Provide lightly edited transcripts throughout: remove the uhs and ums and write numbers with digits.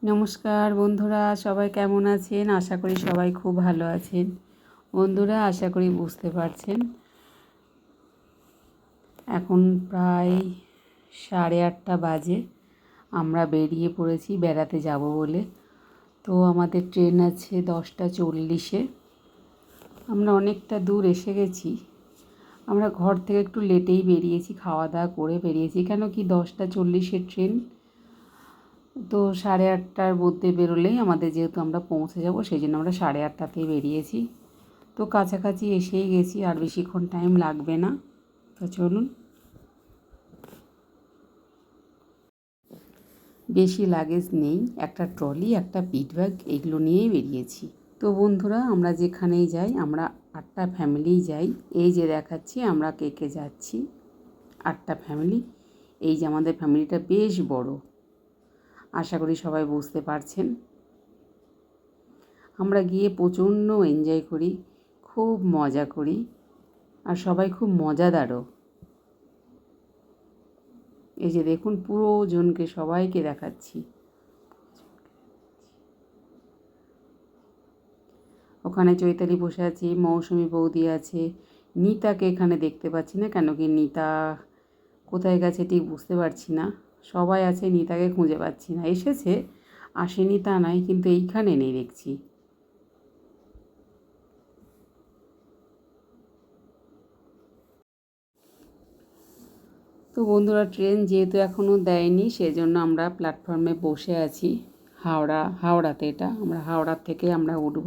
নমস্কার বন্ধুরা, সবাই কেমন আছেন? আশা করি সবাই খুব ভালো আছেন। বন্ধুরা, আশা করি বুঝতে পারছেন এখন প্রায় 8:30 বাজে। আমরা বেরিয়ে পড়েছি বেড়াতে যাব বলে। তো আমাদের ট্রেন আছে 10:40-এ। আমরা অনেকটা দূর এসে গেছি। আমরা ঘর থেকে একটু লেটেই বেরিয়েছি, খাওয়া দাওয়া করে বেরিয়েছি, কেন কি 10:40-এর ট্রেন। তো 8:30টার মধ্যে বেরোলেই আমাদের, যেহেতু আমরা পৌঁছে যাব, সেই জন্য আমরা 8:30তেই বেরিয়েছি। তো কাছাকাছি এসেই গেছি, আর বেশিক্ষণ টাইম লাগবে না। তো চলুন, বেশি লাগেজ নেই, একটা ট্রলি, একটা পিট ব্যাগ, এইগুলো নিয়েই বেরিয়েছি। তো বন্ধুরা, আমরা যেখানেই যাই, আমরা 8টা ফ্যামিলিই যাই। এই যে দেখাচ্ছি আমরা কে কে যাচ্ছি, 8টা ফ্যামিলি। এই যে আমাদের ফ্যামিলিটা বেশ বড়, আশা করি সবাই বুঝতে পারছেন। আমরা গিয়ে প্রচণ্ড এনজয় করি, খুব মজা করি, আর সবাই খুব মজাদারও। এই যে দেখুন, পুরো জনকে সবাইকে দেখাচ্ছি। ওখানে চৈতালি বসে আছে, মৌসুমি বৌদি আছে, নিতাকে এখানে দেখতে পাচ্ছি না, কেন কি নিতা কোথায় গেছে ঠিক বুঝতে পারছি না। সবাই আছে, নিতাকে খুঁজে পাচ্ছি না। এসেছে, আসেনি তা নয়, কিন্তু এইখানে নেই দেখছি। তো বন্ধুরা, ট্রেন যেহেতু এখনও দেয়নি, সেজন্য আমরা প্ল্যাটফর্মে বসে আছি। হাওড়াতে এটা, আমরা হাওড়ার থেকে আমরা উঠব।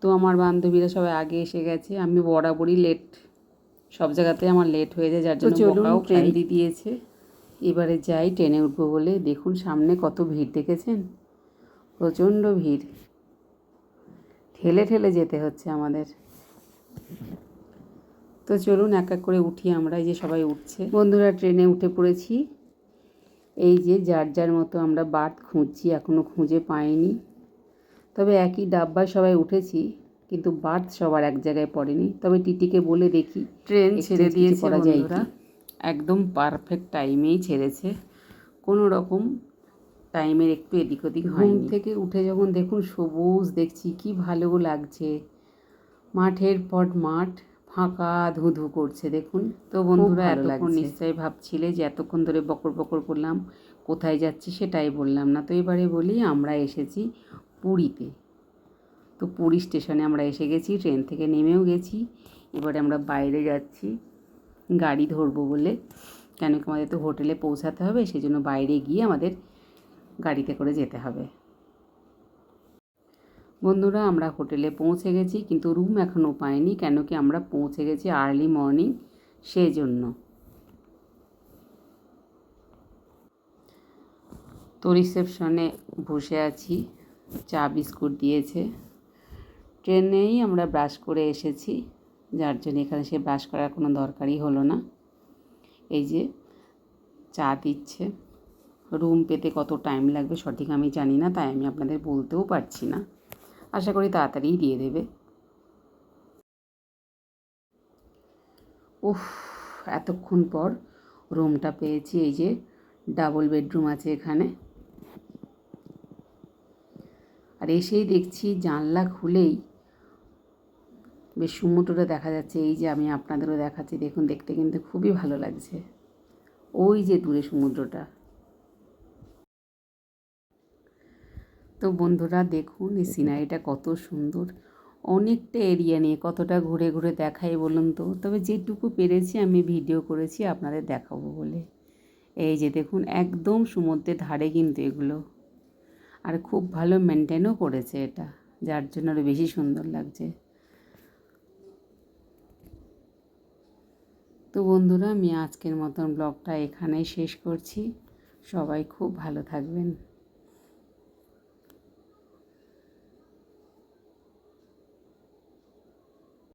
তো আমার বান্ধবীরা সবাই আগে এসে গেছে, আমি বরাবরই লেট, সব জায়গাতে আমার লেট হয়ে যায়, যার জন্য বকাও ট্রেন দিয়ে দিয়েছে। এবারে যাই, ট্রেনে উঠবো বলে। দেখুন সামনে কত ভিড়, দেখেছেন? প্রচণ্ড ভিড়, ঠেলে ঠেলে যেতে হচ্ছে আমাদের। তো চলুন এক এক করে উঠি আমরা। এই যে সবাই উঠছে। বন্ধুরা, ট্রেনে উঠে পড়েছি। এই যে যার যার মতো আমরা বার্থ খুঁজছি, এখনও খুঁজে পাইনি। তবে একই ডাব্বায় সবাই উঠেছি, কিন্তু বার্থ সবার এক জায়গায় পড়েনি। তবে টিটিকে বলে দেখি, ট্রেন ছেড়ে দিয়েছে বন্ধুরা, একদম পারফেক্ট টাইমেই ছেড়েছে, কোনো রকম টাইমের একটু এদিক ওদিক হয়নি। ঘুম থেকে উঠে যখন দেখুন সবুজ দেখছি, কি ভালো লাগছে। মাঠের পর মাঠ, ফাঁকা ধুধু করছে দেখুন। তো বন্ধুরা, এতক্ষণ নিশ্চয়ই ভাবছিলে যে এতক্ষণ ধরে বকর বকর করলাম, কোথায় যাচ্ছি সেটাই বললাম না। তো এবারে বলি, আমরা এসেছি পুরীতে। তো পুরী স্টেশনে আমরা এসে গেছি, ট্রেন থেকে নেমেও গেছি। এবারে আমরা বাইরে যাচ্ছি গাড়ি ধরবো বলে, কেন কি আমাদের তো হোটেলে পৌঁছাতে হবে, সেই জন্য বাইরে গিয়ে আমাদের গাড়িতে করে যেতে হবে। বন্ধুরা, আমরা হোটেলে পৌঁছে গেছি, কিন্তু রুম এখনও পাইনি, কেন কি আমরা পৌঁছে গেছি আর্লি মর্নিং, সেজন্য। তো রিসেপশনে বসে আছি, চা বিস্কুট দিয়েছে। ট্রেনেই আমরা ব্রাশ করে এসেছি, যার জন্য এখানে সে ব্রাশ করার কোনো দরকারই হলো না। এই যে চা দিচ্ছে। রুম পেতে কত টাইম লাগবে সঠিক আমি জানি না, তাই আমি আপনাদের বলতেও পারছি না। আশা করি তাড়াতাড়িই দিয়ে দেবে। উফ, এতক্ষণ পর রুমটা পেয়েছি। এই যে ডাবল বেডরুম আছে এখানে। আর এসেই দেখছি জানলা খুলেই বেশ সমুদ্রটা দেখা যাচ্ছে। এই যে আমি আপনাদেরও দেখাচ্ছি, দেখুন, দেখতে কিন্তু খুবই ভালো লাগছে। ওই যে দূরে সমুদ্রটা। তো বন্ধুরা দেখুন, এই সিনারিটা কত সুন্দর। অনেকটা এরিয়া নিয়ে কতটা ঘুরে ঘুরে দেখাই বলুন তো। তবে যেটুকু পেরেছি আমি ভিডিও করেছি আপনাদের দেখাবো বলে। এই যে দেখুন, একদম সমুদ্রের ধারে কিন্তু এগুলো, আর খুব ভালো মেনটেনও করেছে এটা, যার জন্য আরও বেশি সুন্দর লাগছে। তো বন্ধুরা, আমি আজকের মতন ব্লগটা এখানেই শেষ করছি। সবাই খুব ভালো থাকবেন।